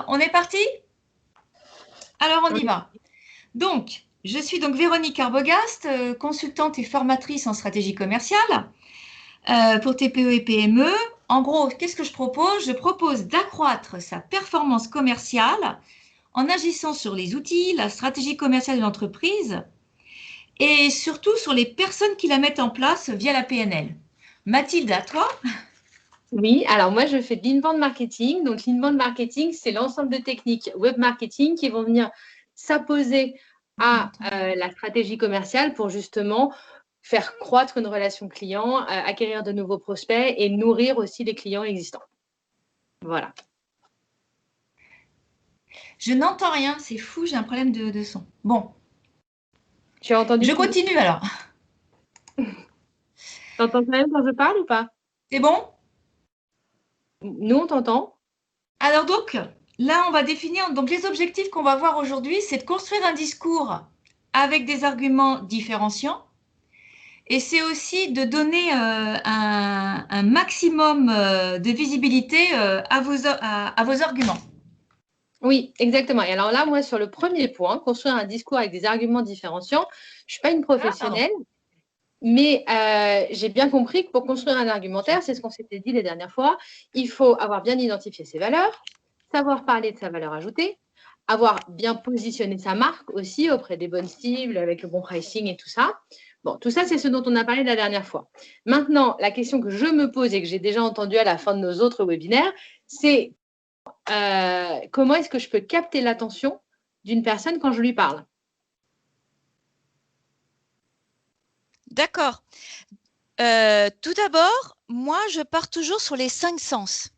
On est parti? Alors, on y va. Donc, je suis donc Véronique Arbogast, consultante et formatrice en stratégie commerciale pour TPE et PME. En gros, qu'est-ce que je propose? Je propose d'accroître sa performance commerciale en agissant sur les outils, la stratégie commerciale de l'entreprise et surtout sur les personnes qui la mettent en place via la PNL. Mathilde, à toi? Oui, alors moi, je fais de l'inbound marketing. Donc, l'inbound marketing, c'est l'ensemble de techniques web marketing qui vont venir s'apposer à la stratégie commerciale pour justement faire croître une relation client, acquérir de nouveaux prospects et nourrir aussi les clients existants. Voilà. Je n'entends rien, c'est fou, j'ai un problème de son. Bon. Tu as entendu? Je continue alors. T'entends quand même quand je parle ou pas? C'est bon? Nous, on t'entend. Alors donc, là, on va définir donc les objectifs qu'on va voir aujourd'hui, c'est de construire un discours avec des arguments différenciants. Et c'est aussi de donner un maximum de visibilité à vos arguments. Oui, exactement. Et alors là, moi, sur le premier point, construire un discours avec des arguments différenciants, je ne suis pas une professionnelle, mais j'ai bien compris que pour construire un argumentaire, c'est ce qu'on s'était dit les dernières fois, il faut avoir bien identifié ses valeurs, savoir parler de sa valeur ajoutée, avoir bien positionné sa marque aussi auprès des bonnes cibles, avec le bon pricing et tout ça. Bon, tout ça, c'est ce dont on a parlé la dernière fois. Maintenant, la question que je me pose et que j'ai déjà entendue à la fin de nos autres webinaires, c'est comment est-ce que je peux capter l'attention d'une personne quand je lui parle? D'accord. Tout d'abord, moi, je pars toujours sur les 5 sens.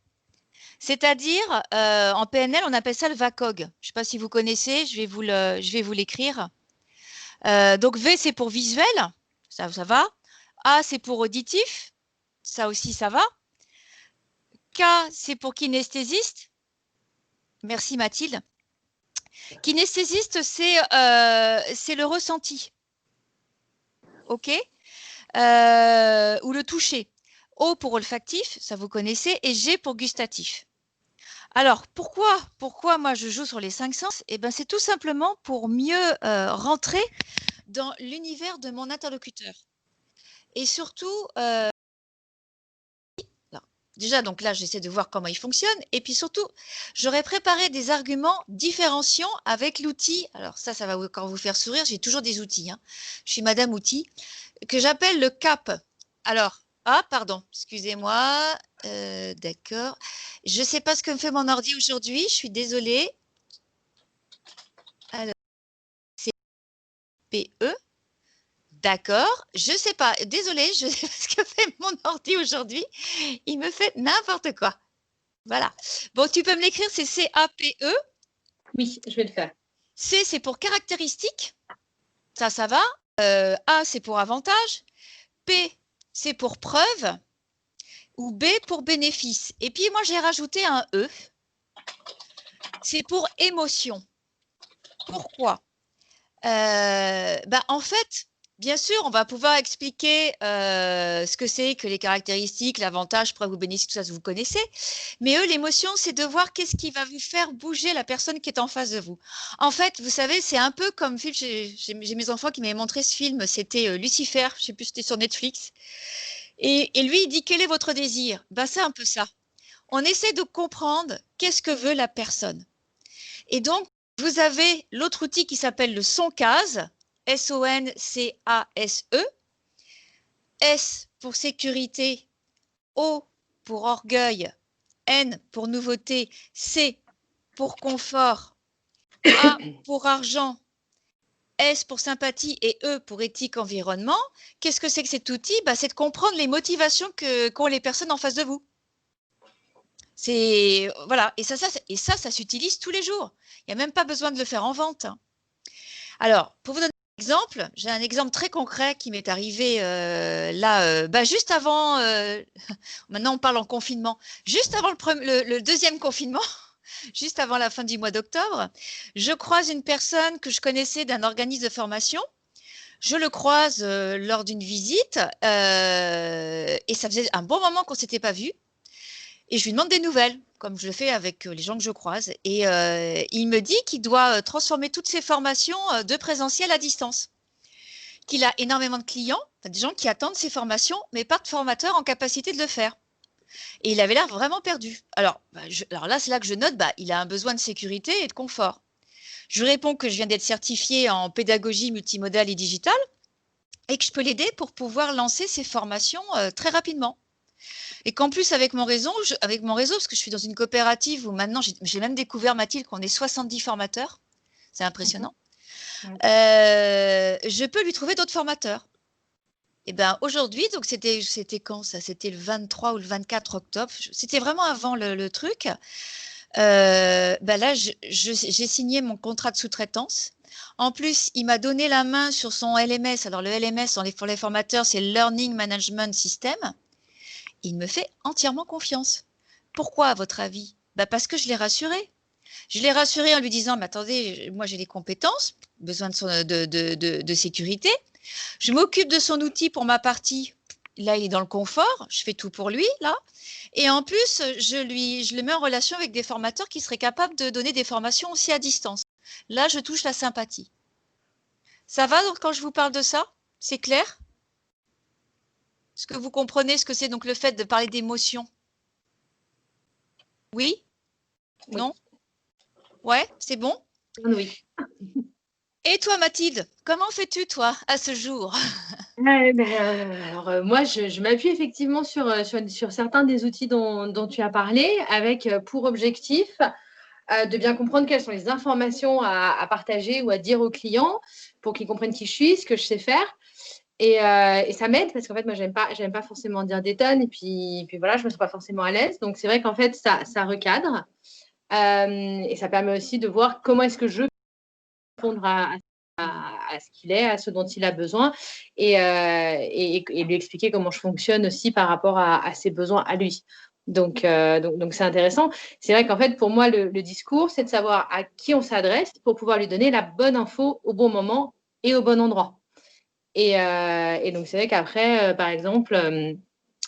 C'est-à-dire, en PNL, on appelle ça le VACOG. Je ne sais pas si vous connaissez, je vais vous l'écrire. Donc, V, c'est pour visuel, ça va. A, c'est pour auditif, ça aussi, ça va. K, c'est pour kinesthésiste. Merci Mathilde. Kinesthésiste, c'est le ressenti. OK, ou le toucher. O pour olfactif, ça vous connaissez, et G pour gustatif. Alors, pourquoi moi je joue sur les 5 sens? Eh ben, c'est tout simplement pour mieux rentrer dans l'univers de mon interlocuteur. Et surtout, déjà, donc là, j'essaie de voir comment il fonctionne. Et puis surtout, j'aurais préparé des arguments différenciants avec l'outil. Alors ça va encore vous faire sourire. J'ai toujours des outils. Hein. Je suis Madame Outil, que j'appelle le CAP. Alors, pardon, excusez-moi. D'accord. Je ne sais pas ce que me fait mon ordi aujourd'hui. Je suis désolée. Alors, c'est PE. D'accord, je ne sais pas. Désolée, je sais pas ce que fait mon ordi aujourd'hui. Il me fait n'importe quoi. Voilà. Bon, tu peux me l'écrire, c'est C-A-P-E. Oui, je vais le faire. C, c'est pour caractéristique. Ça va. A, c'est pour avantage. P, c'est pour preuve. Ou B, pour bénéfice. Et puis, moi, j'ai rajouté un E. C'est pour émotion. Pourquoi? En fait, bien sûr, on va pouvoir expliquer ce que c'est que les caractéristiques, l'avantage, preuve ou bénéfice, tout ça, vous connaissez. Mais eux, l'émotion, c'est de voir qu'est-ce qui va vous faire bouger la personne qui est en face de vous. En fait, vous savez, c'est un peu comme film. J'ai mes enfants qui m'avaient montré ce film. C'était Lucifer. Je ne sais plus, c'était sur Netflix. Et lui, il dit, quel est votre désir? C'est un peu ça. On essaie de comprendre qu'est-ce que veut la personne. Et donc, vous avez l'autre outil qui s'appelle le SONCASE, S-O-N-C-A-S-E. S pour sécurité, O pour orgueil, N pour nouveauté, C pour confort, A pour argent, S pour sympathie et E pour éthique environnement. Qu'est-ce que c'est que cet outil? C'est de comprendre les motivations qu'ont les personnes en face de vous. Voilà, et ça s'utilise tous les jours. Il n'y a même pas besoin de le faire en vente. Alors, pour vous donner un exemple, j'ai un exemple très concret qui m'est arrivé juste avant, maintenant on parle en confinement, juste avant le deuxième confinement, juste avant la fin du mois d'octobre, je croise une personne que je connaissais d'un organisme de formation. Je le croise lors d'une visite et ça faisait un bon moment qu'on ne s'était pas vu. Et je lui demande des nouvelles. comme je le fais avec les gens que je croise. Et il me dit qu'il doit transformer toutes ses formations de présentiel à distance. Qu'il a énormément de clients, des gens qui attendent ces formations, mais pas de formateurs en capacité de le faire. Et il avait l'air vraiment perdu. Alors là, c'est là que je note, il a un besoin de sécurité et de confort. Je lui réponds que je viens d'être certifiée en pédagogie multimodale et digitale et que je peux l'aider pour pouvoir lancer ses formations très rapidement. Et qu'en plus, avec mon réseau, parce que je suis dans une coopérative où maintenant, j'ai même découvert, Mathilde, qu'on est 70 formateurs. C'est impressionnant. Je peux lui trouver d'autres formateurs. Et bien aujourd'hui, donc c'était quand ça? C'était le 23 ou le 24 octobre. C'était vraiment avant le truc. Là, j'ai signé mon contrat de sous-traitance. En plus, il m'a donné la main sur son LMS. Alors, le LMS, pour les formateurs, c'est Learning Management System. Il me fait entièrement confiance. Pourquoi, à votre avis? Parce que je l'ai rassuré. Je l'ai rassuré en lui disant, mais attendez, moi j'ai des compétences, besoin de sécurité. Je m'occupe de son outil pour ma partie. Là, il est dans le confort. Je fais tout pour lui, là. Et en plus, je le mets en relation avec des formateurs qui seraient capables de donner des formations aussi à distance. Là, je touche la sympathie. Ça va donc quand je vous parle de ça? C'est clair? Est-ce que vous comprenez ce que c'est donc le fait de parler d'émotion? Oui? Non? Ouais, c'est bon? Oui. Et toi, Mathilde, comment fais-tu, toi, à ce jour? Alors, moi, je m'appuie effectivement sur certains des outils dont tu as parlé, avec pour objectif de bien comprendre quelles sont les informations à partager ou à dire aux clients pour qu'ils comprennent qui je suis, ce que je sais faire. Et ça m'aide parce qu'en fait, moi, j'aime pas forcément dire des tonnes. Et puis voilà, je me sens pas forcément à l'aise. Donc, c'est vrai qu'en fait, ça recadre. Et ça permet aussi de voir comment est-ce que je peux répondre à ce qu'il est, à ce dont il a besoin et lui expliquer comment je fonctionne aussi par rapport à ses besoins à lui. Donc, c'est intéressant. C'est vrai qu'en fait, pour moi, le discours, c'est de savoir à qui on s'adresse pour pouvoir lui donner la bonne info au bon moment et au bon endroit. Et donc, c'est vrai qu'après, par exemple,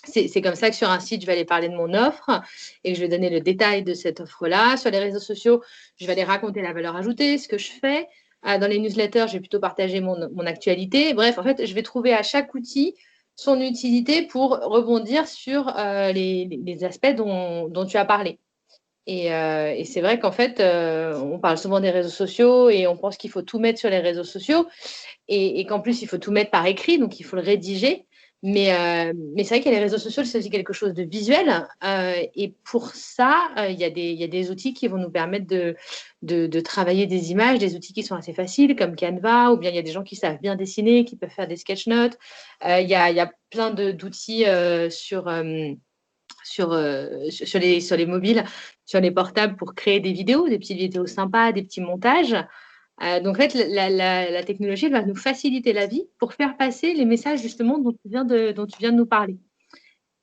c'est comme ça que sur un site, je vais aller parler de mon offre et que je vais donner le détail de cette offre-là. Sur les réseaux sociaux, je vais aller raconter la valeur ajoutée, ce que je fais. Dans les newsletters, je vais plutôt partager mon actualité. Bref, en fait, je vais trouver à chaque outil son utilité pour rebondir sur les aspects dont tu as parlé. Et c'est vrai qu'en fait, on parle souvent des réseaux sociaux et on pense qu'il faut tout mettre sur les réseaux sociaux et qu'en plus, il faut tout mettre par écrit, donc il faut le rédiger. Mais c'est vrai que les réseaux sociaux, c'est aussi quelque chose de visuel. Et pour ça, il y a des outils qui vont nous permettre de travailler des images, des outils qui sont assez faciles, comme Canva, ou bien il y a des gens qui savent bien dessiner, qui peuvent faire des sketch notes. Il y a plein d'outils sur les mobiles, sur les portables pour créer des vidéos, des petites vidéos sympas, des petits montages. Donc, en fait, la technologie va nous faciliter la vie pour faire passer les messages justement dont tu viens de nous parler.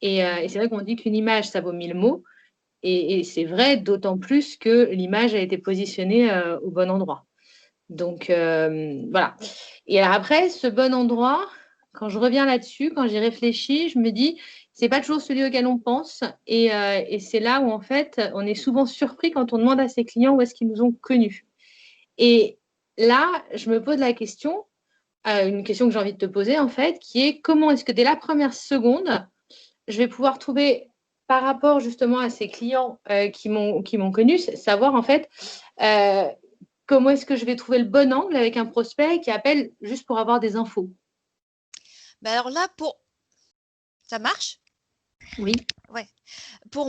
Et c'est vrai qu'on dit qu'une image, ça vaut 1000 mots. Et c'est vrai, d'autant plus que l'image a été positionnée au bon endroit. Donc, voilà. Et alors après, ce bon endroit, quand je reviens là-dessus, quand j'y réfléchis, je me dis, c'est pas toujours celui auquel on pense. Et c'est là où, en fait, on est souvent surpris quand on demande à ses clients où est-ce qu'ils nous ont connus. Et là, je me pose la question, une question que j'ai envie de te poser, en fait, qui est comment est-ce que dès la première seconde, je vais pouvoir trouver, par rapport justement à ces clients qui m'ont connu, savoir, en fait, comment est-ce que je vais trouver le bon angle avec un prospect qui appelle juste pour avoir des infos? Alors là, ça marche? Oui. Ouais. Pour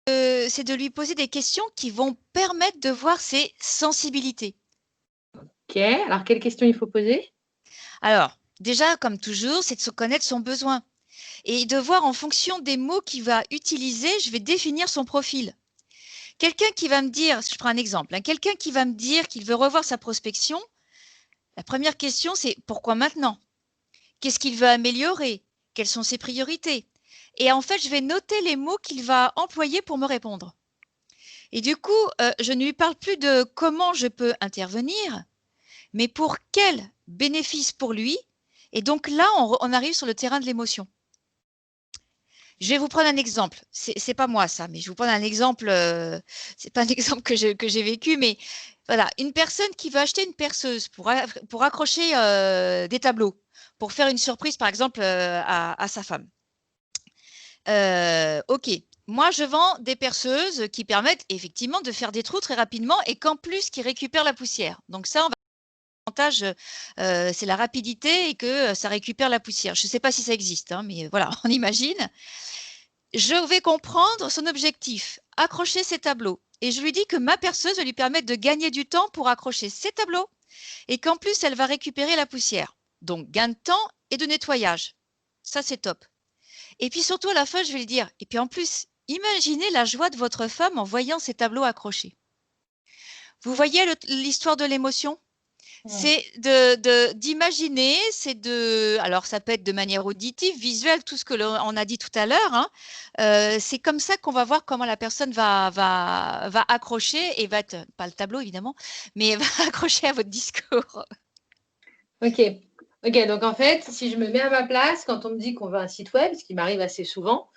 c'est de lui poser des questions qui vont permettre de voir ses sensibilités. OK. Alors, quelles questions il faut poser? Alors, déjà, comme toujours, c'est de se connaître son besoin et de voir en fonction des mots qu'il va utiliser, je vais définir son profil. Quelqu'un qui va me dire, je prends un exemple, quelqu'un qui va me dire qu'il veut revoir sa prospection, la première question, c'est pourquoi maintenant? Qu'est-ce qu'il veut améliorer? Quelles sont ses priorités? Et en fait, je vais noter les mots qu'il va employer pour me répondre. Et du coup, je ne lui parle plus de comment je peux intervenir, mais pour quel bénéfice pour lui. Et donc là, on arrive sur le terrain de l'émotion. Je vais vous prendre un exemple. C'est pas moi ça, mais je vais vous prendre un exemple. C'est pas un exemple que j'ai vécu, mais voilà, une personne qui veut acheter une perceuse pour accrocher des tableaux, pour faire une surprise, par exemple, à sa femme. Ok. Moi, je vends des perceuses qui permettent effectivement de faire des trous très rapidement et qu'en plus, qui récupèrent la poussière. Donc ça, on va avantage, c'est la rapidité et que ça récupère la poussière. Je ne sais pas si ça existe, hein, mais voilà, on imagine. Je vais comprendre son objectif, accrocher ses tableaux. Et je lui dis que ma perceuse va lui permettre de gagner du temps pour accrocher ses tableaux et qu'en plus, elle va récupérer la poussière. Donc, gain de temps et de nettoyage. Ça, c'est top. Et puis surtout, à la fin, je vais lui dire, et puis en plus, imaginez la joie de votre femme en voyant ces tableaux accrochés. Vous voyez l'histoire de l'émotion? C'est d'imaginer, alors ça peut être de manière auditive, visuelle, tout ce que l'on a dit tout à l'heure, hein. C'est comme ça qu'on va voir comment la personne va accrocher et va être, pas le tableau évidemment, mais va accrocher à votre discours. Ok. Ok, donc en fait, si je me mets à ma place, quand on me dit qu'on veut un site web, ce qui m'arrive assez souvent,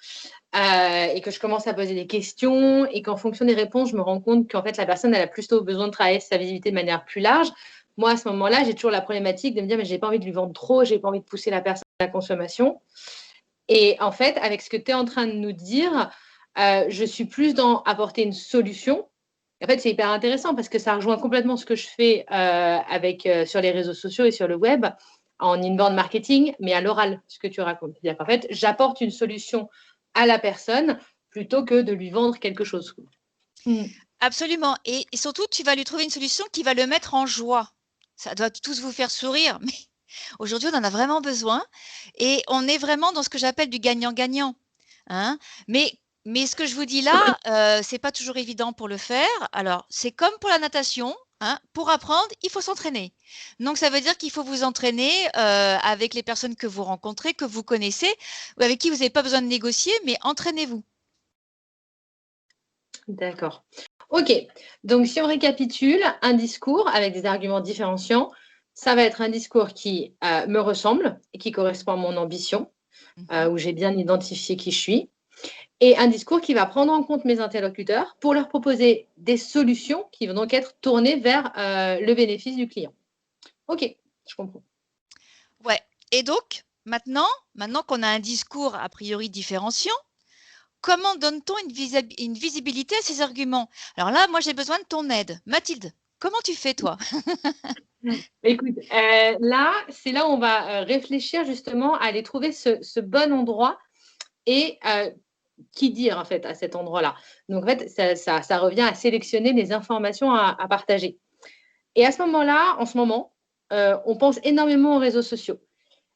et que je commence à poser des questions et qu'en fonction des réponses, je me rends compte qu'en fait, la personne, elle a plutôt besoin de travailler sa visibilité de manière plus large. Moi, à ce moment-là, j'ai toujours la problématique de me dire, mais j'ai pas envie de lui vendre trop, j'ai pas envie de pousser la personne à la consommation. Et en fait, avec ce que tu es en train de nous dire, je suis plus dans apporter une solution. En fait, c'est hyper intéressant parce que ça rejoint complètement ce que je fais sur les réseaux sociaux et sur le web en inbound marketing, mais à l'oral, ce que tu racontes. C'est-à-dire qu'en fait, j'apporte une solution à la personne plutôt que de lui vendre quelque chose. Absolument. Et surtout, tu vas lui trouver une solution qui va le mettre en joie. Ça doit tous vous faire sourire, mais aujourd'hui, on en a vraiment besoin. Et on est vraiment dans ce que j'appelle du gagnant-gagnant, hein. Mais ce que je vous dis là, c'est pas toujours évident pour le faire. Alors, c'est comme pour la natation, hein. Pour apprendre, il faut s'entraîner. Donc, ça veut dire qu'il faut vous entraîner avec les personnes que vous rencontrez, que vous connaissez, ou avec qui vous n'avez pas besoin de négocier, mais entraînez-vous. D'accord. Ok. Donc, si on récapitule, un discours avec des arguments différenciants, ça va être un discours qui me ressemble et qui correspond à mon ambition, où j'ai bien identifié qui je suis, et un discours qui va prendre en compte mes interlocuteurs pour leur proposer des solutions qui vont donc être tournées vers le bénéfice du client. Ok, je comprends. Ouais. Et donc, maintenant qu'on a un discours a priori différenciant, comment donne-t-on une visibilité à ces arguments? Alors là, moi, j'ai besoin de ton aide. Mathilde, comment tu fais, toi? Écoute, là, c'est là où on va réfléchir justement à aller trouver ce bon endroit et qui dire en fait à cet endroit-là. Donc en fait, ça revient à sélectionner des informations à partager. Et à ce moment-là, en ce moment, on pense énormément aux réseaux sociaux.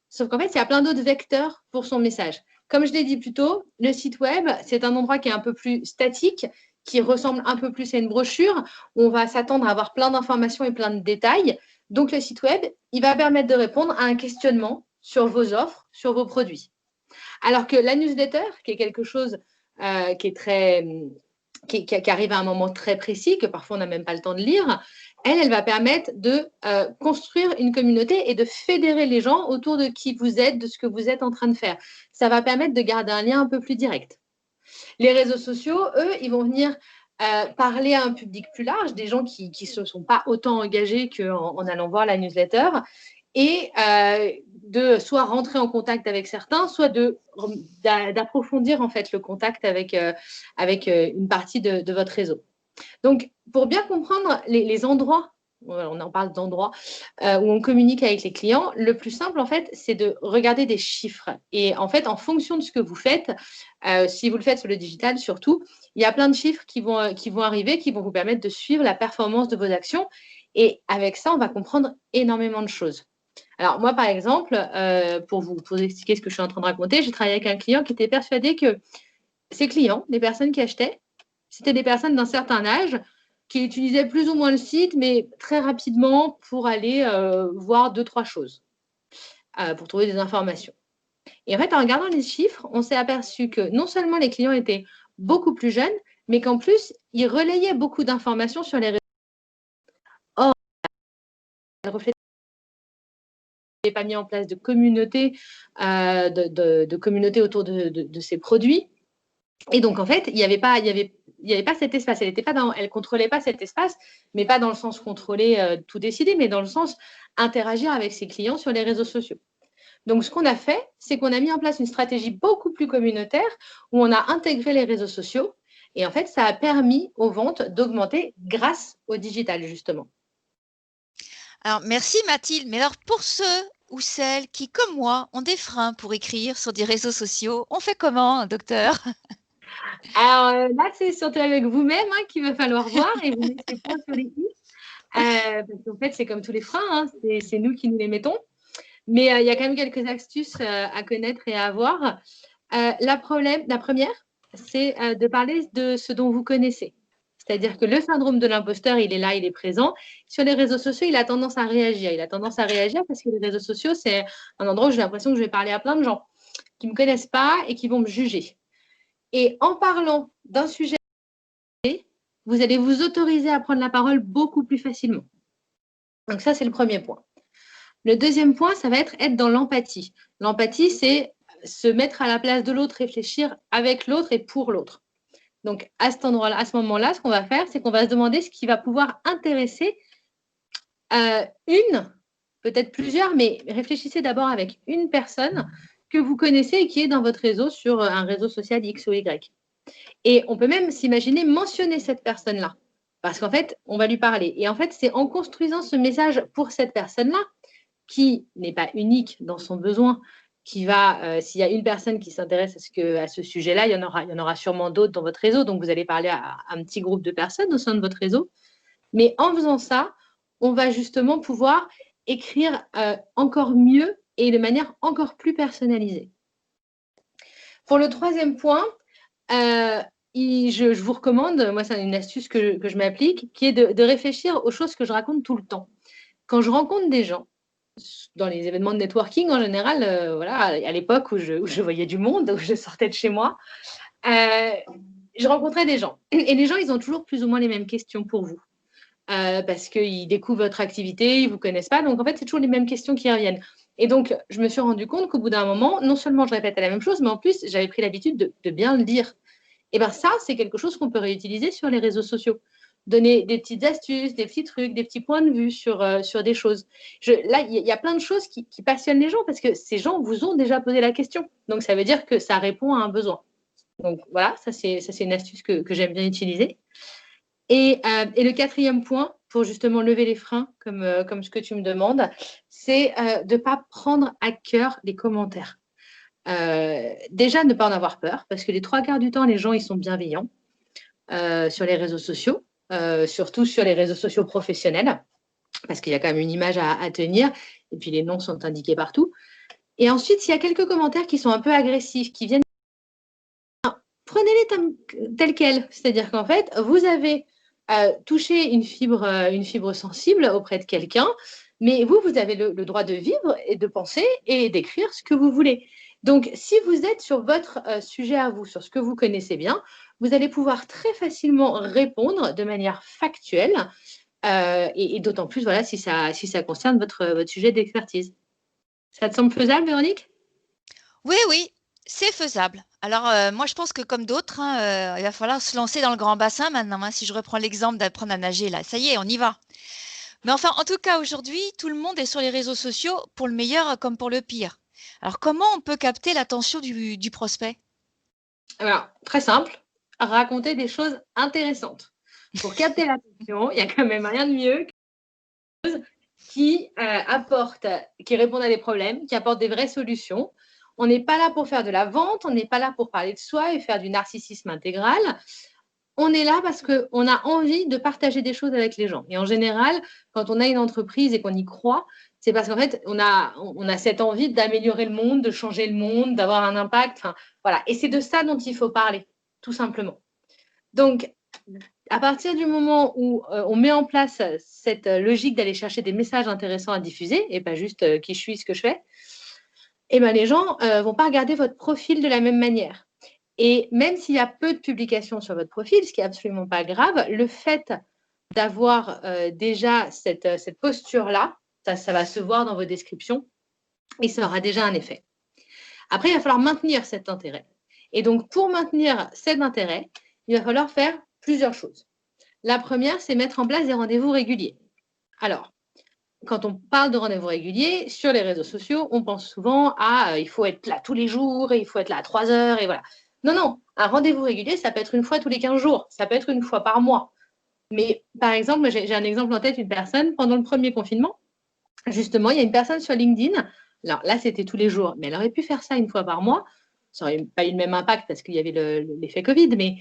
Sauf qu'en fait, il y a plein d'autres vecteurs pour son message. Comme je l'ai dit plus tôt, le site web, c'est un endroit qui est un peu plus statique, qui ressemble un peu plus à une brochure, où on va s'attendre à avoir plein d'informations et plein de détails. Donc, le site web, il va permettre de répondre à un questionnement sur vos offres, sur vos produits. Alors que la newsletter, qui est quelque chose qui est très, qui arrive à un moment très précis, que parfois on n'a même pas le temps de lire, elle va permettre de construire une communauté et de fédérer les gens autour de qui vous êtes, de ce que vous êtes en train de faire. Ça va permettre de garder un lien un peu plus direct. Les réseaux sociaux, eux, ils vont venir parler à un public plus large, des gens qui ne se sont pas autant engagés qu'en allant voir la newsletter, et de soit rentrer en contact avec certains, soit d'approfondir en fait le contact avec une partie de votre réseau. Donc, pour bien comprendre les endroits, on en parle d'endroits où on communique avec les clients, le plus simple, en fait, c'est de regarder des chiffres. Et en fait, en fonction de ce que vous faites, si vous le faites sur le digital surtout, il y a plein de chiffres qui vont arriver, qui vont vous permettre de suivre la performance de vos actions. Et avec ça, on va comprendre énormément de choses. Alors, moi, par exemple, pour vous expliquer ce que je suis en train de raconter, j'ai travaillé avec un client qui était persuadé que ses clients, les personnes qui achetaient, c'était des personnes d'un certain âge qui utilisaient plus ou moins le site, mais très rapidement pour aller voir 2-3 choses, pour trouver des informations. Et en fait, en regardant les chiffres, on s'est aperçu que non seulement les clients étaient beaucoup plus jeunes, mais qu'en plus, ils relayaient beaucoup d'informations sur les réseaux. Or, elles reflétaient pas mis en place de communauté, de communauté autour de ces produits. Et donc, en fait, il n'y avait pas cet espace. Elle contrôlait pas cet espace, mais pas dans le sens contrôler, tout décider, mais dans le sens interagir avec ses clients sur les réseaux sociaux. Donc, ce qu'on a fait, c'est qu'on a mis en place une stratégie beaucoup plus communautaire où on a intégré les réseaux sociaux. Et en fait, ça a permis aux ventes d'augmenter grâce au digital, justement. Alors, merci Mathilde. Mais alors, pour ceux ou celles qui, comme moi, ont des freins pour écrire sur des réseaux sociaux, on fait comment, docteur? Alors là, c'est surtout avec vous-même qu'il va falloir voir et vous mettre les points sur les i. Parce qu'en fait, c'est comme tous les freins, c'est nous qui nous les mettons. Mais il y a quand même quelques astuces à connaître et à avoir. La première, c'est de parler de ce dont vous connaissez. C'est-à-dire que le syndrome de l'imposteur, il est là, il est présent. Sur les réseaux sociaux, il a tendance à réagir. Il a tendance à réagir parce que les réseaux sociaux, c'est un endroit où j'ai l'impression que je vais parler à plein de gens qui ne me connaissent pas et qui vont me juger. Et en parlant d'un sujet, vous allez vous autoriser à prendre la parole beaucoup plus facilement. Donc ça, c'est le premier point. Le deuxième point, ça va être dans l'empathie. L'empathie, c'est se mettre à la place de l'autre, réfléchir avec l'autre et pour l'autre. Donc, à cet endroit-là, à ce moment-là, ce qu'on va faire, c'est qu'on va se demander ce qui va pouvoir intéresser une, peut-être plusieurs, mais réfléchissez d'abord avec une personne que vous connaissez et qui est dans votre réseau sur un réseau social X ou Y. Et on peut même s'imaginer mentionner cette personne-là, parce qu'en fait, on va lui parler. Et en fait, c'est en construisant ce message pour cette personne-là, qui n'est pas unique dans son besoin, qui va, s'il y a une personne qui s'intéresse à ce sujet-là, il y en aura sûrement d'autres dans votre réseau, donc vous allez parler à un petit groupe de personnes au sein de votre réseau. Mais en faisant ça, on va justement pouvoir écrire encore mieux et de manière encore plus personnalisée. Pour le troisième point, je vous recommande, moi c'est une astuce que je m'applique, qui est de réfléchir aux choses que je raconte tout le temps. Quand je rencontre des gens, dans les événements de networking en général, voilà, à l'époque où je voyais du monde, où je sortais de chez moi, je rencontrais des gens. Et les gens, ils ont toujours plus ou moins les mêmes questions pour vous. Parce qu'ils découvrent votre activité, ils ne vous connaissent pas. Donc, en fait, c'est toujours les mêmes questions qui reviennent. Et donc, je me suis rendu compte qu'au bout d'un moment, non seulement je répétais la même chose, mais en plus, j'avais pris l'habitude de bien le dire. Et bien ça, c'est quelque chose qu'on peut réutiliser sur les réseaux sociaux. Donner des petites astuces, des petits trucs, des petits points de vue sur des choses. Là, il y a plein de choses qui passionnent les gens parce que ces gens vous ont déjà posé la question. Donc, ça veut dire que ça répond à un besoin. Donc, voilà, ça, c'est une astuce que j'aime bien utiliser. Et le quatrième point, pour justement lever les freins, comme ce que tu me demandes, c'est de ne pas prendre à cœur les commentaires. Déjà, ne pas en avoir peur, parce que les 3/4 du temps, les gens, ils sont bienveillants sur les réseaux sociaux, surtout sur les réseaux sociaux professionnels, parce qu'il y a quand même une image à tenir, et puis les noms sont indiqués partout. Et ensuite, il y a quelques commentaires qui sont un peu agressifs, qui viennent... Prenez-les tels quels, c'est-à-dire qu'en fait, vous avez touché une fibre sensible auprès de quelqu'un, mais vous avez le droit de vivre et de penser et d'écrire ce que vous voulez. Donc, si vous êtes sur votre sujet à vous, sur ce que vous connaissez bien, vous allez pouvoir très facilement répondre de manière factuelle et d'autant plus voilà, si ça concerne votre sujet d'expertise. Ça te semble faisable, Véronique? Oui, oui, c'est faisable. Alors, moi, je pense que comme d'autres, il va falloir se lancer dans le grand bassin maintenant. Si je reprends l'exemple d'apprendre à nager, là, ça y est, on y va. Mais enfin, en tout cas, aujourd'hui, tout le monde est sur les réseaux sociaux, pour le meilleur comme pour le pire. Alors, comment on peut capter l'attention du prospect? Alors, très simple, raconter des choses intéressantes. Pour capter l'attention, il n'y a quand même rien de mieux que des choses qui répondent à des problèmes, qui apportent des vraies solutions. On n'est pas là pour faire de la vente, on n'est pas là pour parler de soi et faire du narcissisme intégral. On est là parce qu'on a envie de partager des choses avec les gens. Et en général, quand on a une entreprise et qu'on y croit, c'est parce qu'en fait, on a cette envie d'améliorer le monde, de changer le monde, d'avoir un impact. Enfin, voilà. Et c'est de ça dont il faut parler, tout simplement. Donc, à partir du moment où on met en place cette logique d'aller chercher des messages intéressants à diffuser, et pas juste qui je suis, ce que je fais, eh ben, les gens ne vont pas regarder votre profil de la même manière. Et même s'il y a peu de publications sur votre profil, ce qui n'est absolument pas grave, le fait d'avoir déjà cette posture-là, ça va se voir dans vos descriptions, et ça aura déjà un effet. Après, il va falloir maintenir cet intérêt. Et donc, pour maintenir cet intérêt, il va falloir faire plusieurs choses. La première, c'est mettre en place des rendez-vous réguliers. Alors, quand on parle de rendez-vous réguliers, sur les réseaux sociaux, on pense souvent à il faut être là tous les jours, et il faut être là à 3 heures, et voilà. Non, non, un rendez-vous régulier, ça peut être une fois tous les 15 jours, ça peut être une fois par mois. Mais par exemple, j'ai un exemple en tête, une personne, pendant le premier confinement, justement, il y a une personne sur LinkedIn, alors là, c'était tous les jours, mais elle aurait pu faire ça une fois par mois, ça n'aurait pas eu le même impact parce qu'il y avait l'effet Covid, mais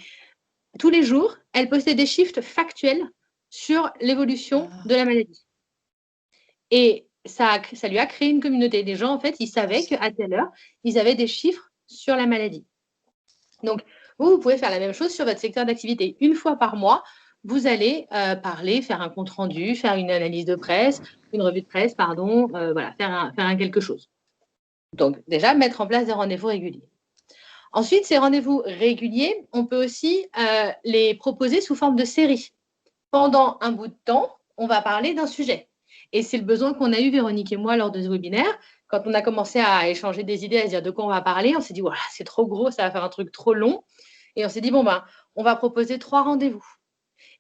tous les jours, elle postait des chiffres factuels sur l'évolution de la maladie. Et ça lui a créé une communauté. Des gens, en fait, ils savaient qu'à telle heure, ils avaient des chiffres sur la maladie. Donc, vous pouvez faire la même chose sur votre secteur d'activité. Une fois par mois, vous allez parler, faire un compte-rendu, faire une analyse de presse, une revue de presse, pardon, voilà, faire un quelque chose. Donc, déjà, mettre en place des rendez-vous réguliers. Ensuite, ces rendez-vous réguliers, on peut aussi les proposer sous forme de série. Pendant un bout de temps, on va parler d'un sujet. Et c'est le besoin qu'on a eu, Véronique et moi, lors de ce webinaire. Quand on a commencé à échanger des idées, à se dire de quoi on va parler, on s'est dit, voilà, c'est trop gros, ça va faire un truc trop long. Et on s'est dit, bon, ben, on va proposer 3 rendez-vous.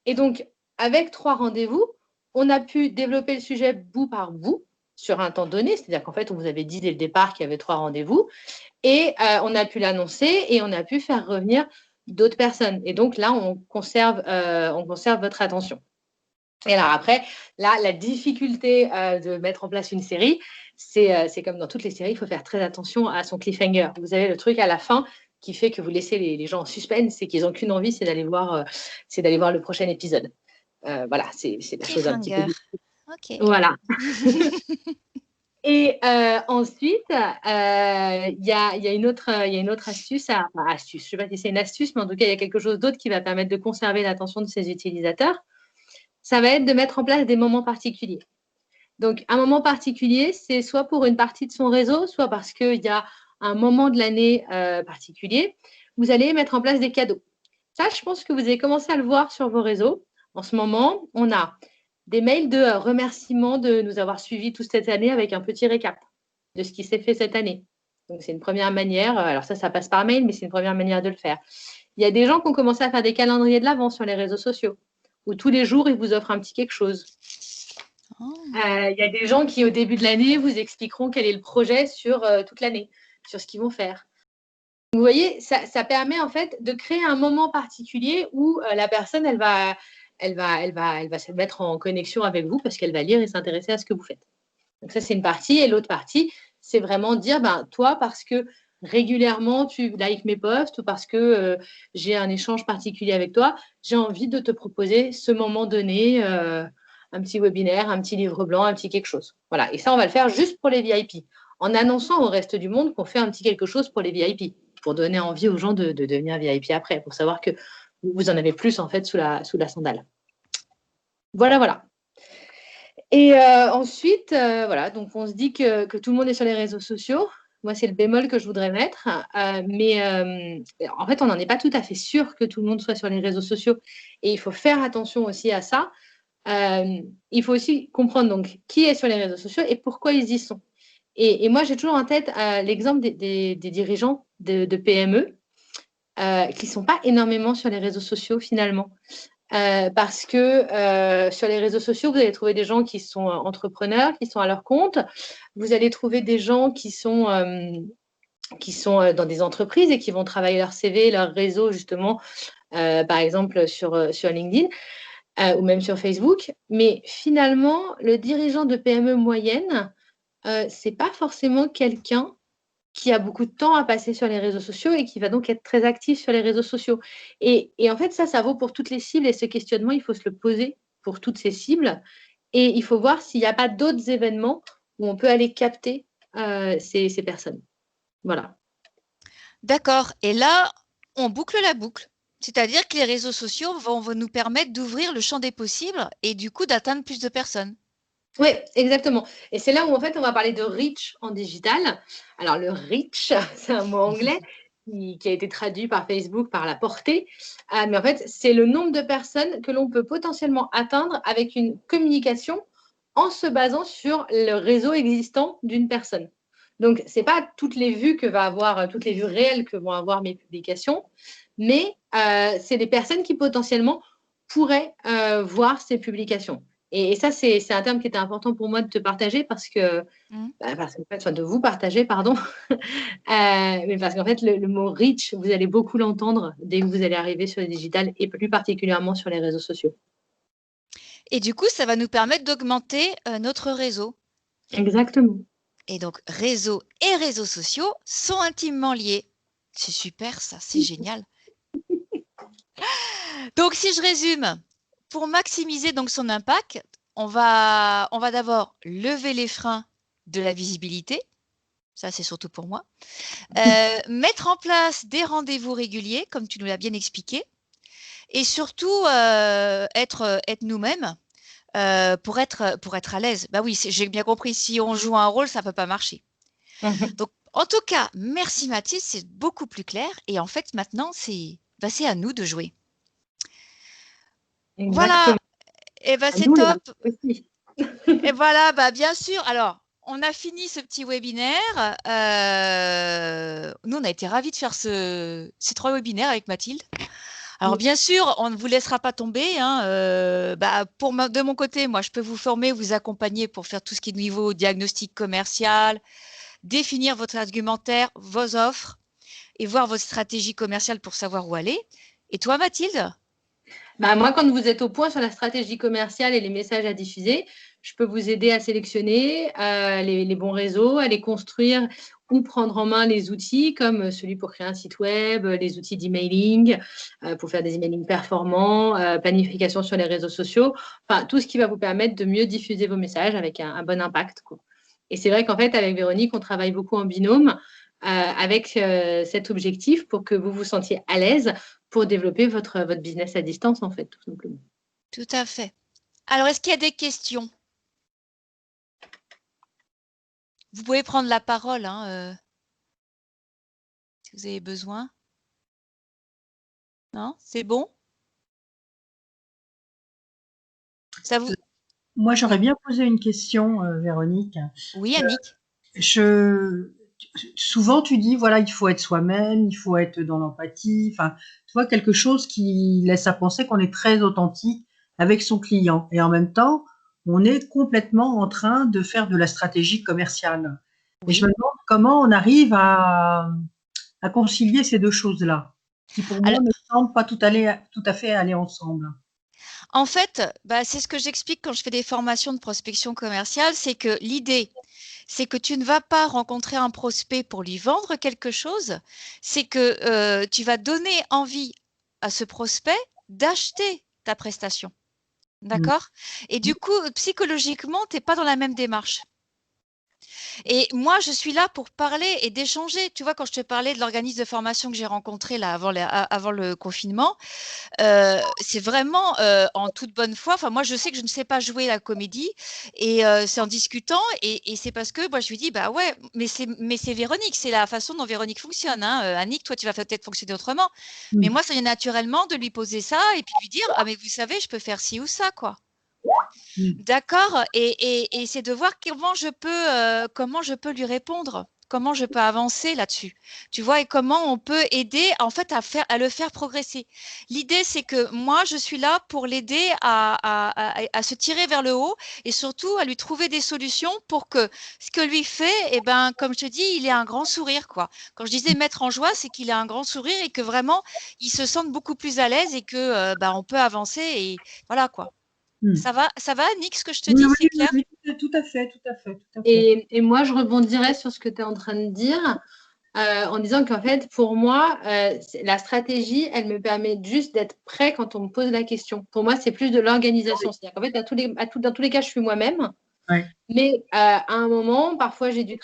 Et donc, avec 3 rendez-vous, on a pu développer le sujet bout par bout sur un temps donné. C'est-à-dire qu'en fait, on vous avait dit dès le départ qu'il y avait 3 rendez-vous. Et on a pu l'annoncer et on a pu faire revenir d'autres personnes. Et donc là, on conserve votre attention. Et alors après, là, la difficulté de mettre en place une série, c'est comme dans toutes les séries, il faut faire très attention à son cliffhanger. Vous avez le truc à la fin qui fait que vous laissez les gens en suspense, c'est qu'ils n'ont qu'une envie, c'est d'aller voir le prochain épisode. Voilà, c'est la chose un petit peu. Ok. Voilà. Et ensuite, il y a une autre astuce, astuce, je ne sais pas si c'est une astuce, mais en tout cas, il y a quelque chose d'autre qui va permettre de conserver l'attention de ses utilisateurs. Ça va être de mettre en place des moments particuliers. Donc, un moment particulier, c'est soit pour une partie de son réseau, soit parce qu'il y a un moment de l'année particulier. Vous allez mettre en place des cadeaux. Ça, je pense que vous avez commencé à le voir sur vos réseaux. En ce moment, on a des mails de remerciement de nous avoir suivis toute cette année avec un petit récap de ce qui s'est fait cette année. Donc, c'est une première manière. Alors, ça passe par mail, mais c'est une première manière de le faire. Il y a des gens qui ont commencé à faire des calendriers de l'Avent sur les réseaux sociaux, où tous les jours, ils vous offrent un petit quelque chose. Il y a des gens qui, au début de l'année, vous expliqueront quel est le projet sur toute l'année, sur ce qu'ils vont faire. Vous voyez, ça permet en fait de créer un moment particulier où la personne, elle va se mettre en connexion avec vous parce qu'elle va lire et s'intéresser à ce que vous faites. Donc ça, c'est une partie. Et l'autre partie, c'est vraiment dire, toi, parce que régulièrement, tu likes mes posts ou parce que j'ai un échange particulier avec toi, j'ai envie de te proposer ce moment donné, un petit webinaire, un petit livre blanc, un petit quelque chose. Voilà. Et ça, on va le faire juste pour les VIP, en annonçant au reste du monde qu'on fait un petit quelque chose pour les VIP, pour donner envie aux gens de devenir VIP après, pour savoir que vous en avez plus en fait sous la sandale. Voilà. Et ensuite, voilà, donc on se dit que tout le monde est sur les réseaux sociaux. Moi, c'est le bémol que je voudrais mettre. Mais en fait, on n'en est pas tout à fait sûr que tout le monde soit sur les réseaux sociaux. Et il faut faire attention aussi à ça. Il faut aussi comprendre donc qui est sur les réseaux sociaux et pourquoi ils y sont. Et moi, j'ai toujours en tête l'exemple des dirigeants de PME qui ne sont pas énormément sur les réseaux sociaux finalement. Parce que sur les réseaux sociaux, vous allez trouver des gens qui sont entrepreneurs, qui sont à leur compte. Vous allez trouver des gens qui sont dans des entreprises et qui vont travailler leur CV, leur réseau, justement, par exemple sur LinkedIn ou même sur Facebook. Mais finalement, le dirigeant de PME moyenne, ce n'est pas forcément quelqu'un qui a beaucoup de temps à passer sur les réseaux sociaux et qui va donc être très actif sur les réseaux sociaux. Et en fait, ça vaut pour toutes les cibles et ce questionnement, il faut se le poser pour toutes ces cibles et il faut voir s'il n'y a pas d'autres événements où on peut aller capter ces personnes. Voilà. D'accord. Et là, on boucle la boucle. C'est-à-dire que les réseaux sociaux vont nous permettre d'ouvrir le champ des possibles et du coup d'atteindre plus de personnes. Oui, exactement. Et c'est là où, en fait, on va parler de reach en digital. Alors, le reach, c'est un mot anglais qui a été traduit par Facebook par la portée. Mais en fait, c'est le nombre de personnes que l'on peut potentiellement atteindre avec une communication en se basant sur le réseau existant d'une personne. Donc, ce n'est pas toutes les vues toutes les vues réelles que vont avoir mes publications, mais c'est les personnes qui potentiellement pourraient voir ces publications. Et ça, c'est un terme qui était important pour moi de te partager parce que, de vous partager, pardon. Mais parce qu'en fait, le mot reach, vous allez beaucoup l'entendre dès que vous allez arriver sur le digital et plus particulièrement sur les réseaux sociaux. Et du coup, ça va nous permettre d'augmenter notre réseau. Exactement. Et donc, réseau et réseaux sociaux sont intimement liés. C'est super, ça, c'est génial. Donc, si je résume, pour maximiser donc son impact, on va d'abord lever les freins de la visibilité. Ça, c'est surtout pour moi. Mettre en place des rendez-vous réguliers, comme tu nous l'as bien expliqué. Et surtout, être nous-mêmes pour être à l'aise. Bah oui, j'ai bien compris, si on joue un rôle, ça ne peut pas marcher. Donc, en tout cas, merci Mathilde, c'est beaucoup plus clair. Et en fait, maintenant, c'est à nous de jouer. Exactement. Voilà, et c'est top. Et voilà, bien sûr. Alors, on a fini ce petit webinaire. Nous, on a été ravis de faire ces 3 webinaires avec Mathilde. Alors, bien sûr, on ne vous laissera pas tomber. De mon côté, moi, je peux vous former, vous accompagner pour faire tout ce qui est niveau diagnostic commercial, définir votre argumentaire, vos offres et voir votre stratégie commerciale pour savoir où aller. Et toi, Mathilde ? Moi, quand vous êtes au point sur la stratégie commerciale et les messages à diffuser, je peux vous aider à sélectionner les bons réseaux, à les construire ou prendre en main les outils comme celui pour créer un site web, les outils d'emailing, pour faire des emailing performants, planification sur les réseaux sociaux, enfin tout ce qui va vous permettre de mieux diffuser vos messages avec un bon impact, quoi. Et c'est vrai qu'en fait, avec Véronique, on travaille beaucoup en binôme avec cet objectif pour que vous vous sentiez à l'aise pour développer votre business à distance, en fait, tout simplement. Tout à fait. Alors, est-ce qu'il y a des questions ? Vous pouvez prendre la parole si vous avez besoin. Non ? C'est bon ? Ça vous... Moi, j'aurais bien posé une question, Véronique. Oui, Annick. Souvent, tu dis, voilà, il faut être soi-même, il faut être dans l'empathie. Enfin, tu vois, quelque chose qui laisse à penser qu'on est très authentique avec son client. Et en même temps, on est complètement en train de faire de la stratégie commerciale. Oui. Et je me demande comment on arrive à concilier ces deux choses-là, qui pour moi ne semblent pas tout à fait aller ensemble. En fait, c'est ce que j'explique quand je fais des formations de prospection commerciale, c'est que l'idée, c'est que tu ne vas pas rencontrer un prospect pour lui vendre quelque chose, c'est que tu vas donner envie à ce prospect d'acheter ta prestation. D'accord ? Et du coup, psychologiquement, tu n'es pas dans la même démarche. Et moi, je suis là pour parler et d'échanger. Tu vois, quand je te parlais de l'organisme de formation que j'ai rencontré là avant le confinement, c'est vraiment en toute bonne foi. Enfin, moi, je sais que je ne sais pas jouer la comédie et c'est en discutant et c'est parce que moi, je lui dis, bah ouais, mais c'est Véronique, c'est la façon dont Véronique fonctionne. Annick, toi, tu vas peut-être fonctionner autrement. Mais moi, ça vient naturellement de lui poser ça et puis lui dire, ah mais vous savez, je peux faire ci ou ça, quoi. D'accord, et c'est de voir comment je peux lui répondre, comment je peux avancer là-dessus, tu vois, et comment on peut aider en fait à le faire progresser. L'idée, c'est que moi, je suis là pour l'aider à se tirer vers le haut et surtout à lui trouver des solutions pour que ce que lui fait, comme je te dis, il ait un grand sourire, quoi. Quand je disais mettre en joie, c'est qu'il a un grand sourire et que vraiment, il se sente beaucoup plus à l'aise et que on peut avancer et voilà, quoi. Ça va, Annick, ce que je te dis, c'est clair ? Oui, tout à fait. Et moi, je rebondirais sur ce que tu es en train de dire en disant qu'en fait, pour moi, la stratégie, elle me permet juste d'être prêt quand on me pose la question. Pour moi, c'est plus de l'organisation. C'est-à-dire qu'en fait, dans tous les cas, je suis moi-même. Ouais. Mais à un moment, parfois, j'ai dû